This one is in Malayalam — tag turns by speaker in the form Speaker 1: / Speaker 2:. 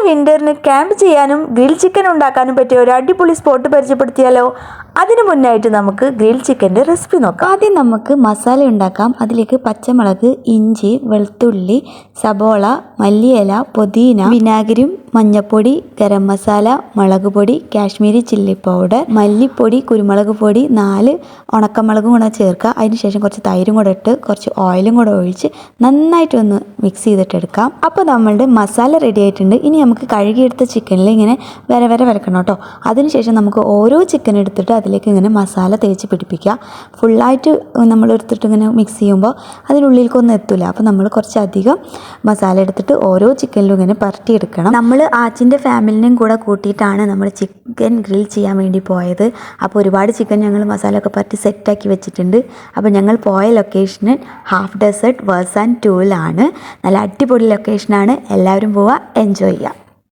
Speaker 1: വിൻ്ററിന് ക്യാമ്പ് ചെയ്യാനും ഗ്രിൽ ചിക്കൻ ഉണ്ടാക്കാനും പറ്റിയ ഒരു അടിപൊളി സ്പോട്ട് പരിചയപ്പെടുത്തിയാലോ? അതിന് മുന്നായിട്ട് നമുക്ക് ഗ്രിൽ ചിക്കൻ്റെ റെസിപ്പി നോക്കാം. ആദ്യം നമുക്ക് മസാല ഉണ്ടാക്കാം. അതിലേക്ക് പച്ചമുളക്, ഇഞ്ചി, വെളുത്തുള്ളി, സബോള, മല്ലിയില, പുതിന, വിനാഗിരിയും മഞ്ഞൾപ്പൊടി, ഗരം മസാല, മുളക് പൊടി, കാശ്മീരി ചില്ലി പൗഡർ, മല്ലിപ്പൊടി, കുരുമുളക് പൊടി, 4 ഉണക്കമുളകും കൂടെ ചേർക്കുക. അതിനുശേഷം കുറച്ച് തൈരും കൂടെ ഇട്ട് കുറച്ച് ഓയിലും കൂടെ ഒഴിച്ച് നന്നായിട്ടൊന്ന് മിക്സ് ചെയ്തിട്ടെടുക്കാം. അപ്പോൾ നമ്മളുടെ മസാല റെഡി ആയിട്ടുണ്ട്. ഇനി നമുക്ക് കഴുകിയെടുത്ത ചിക്കനിൽ ഇങ്ങനെ വരക്കണം കേട്ടോ. അതിനുശേഷം നമുക്ക് ഓരോ ചിക്കൻ എടുത്തിട്ട് അതിലേക്ക് ഇങ്ങനെ മസാല തേച്ച് പിടിപ്പിക്കുക. ഫുള്ളായിട്ട് നമ്മൾ എടുത്തിട്ട് ഇങ്ങനെ മിക്സ് ചെയ്യുമ്പോൾ അതിനുള്ളിലേക്കൊന്നും എത്തില്ല. അപ്പോൾ നമ്മൾ കുറച്ചധികം മസാല എടുത്തിട്ട് ഓരോ ചിക്കനിലും ഇങ്ങനെ പരട്ടിയെടുക്കണം. നമ്മൾ ആച്ചിൻ്റെ ഫാമിലിനെയും കൂടെ കൂട്ടിയിട്ടാണ് നമ്മൾ ചിക്കൻ ഗ്രിൽ ചെയ്യാൻ വേണ്ടി പോയത്. അപ്പോൾ ഒരുപാട് ചിക്കൻ ഞങ്ങൾ മസാല ഒക്കെ പരട്ടി സെറ്റാക്കി വെച്ചിട്ടുണ്ട്. അപ്പോൾ ഞങ്ങൾ പോയ ലൊക്കേഷന് ഹാഫ് ഡെസേർട്ട് വേഴ്സാൻ 2 നല്ല അടിപൊളി ലൊക്കേഷനാണ്. എല്ലാവരും പോവുക, എൻജോയ് ചെയ്യുക.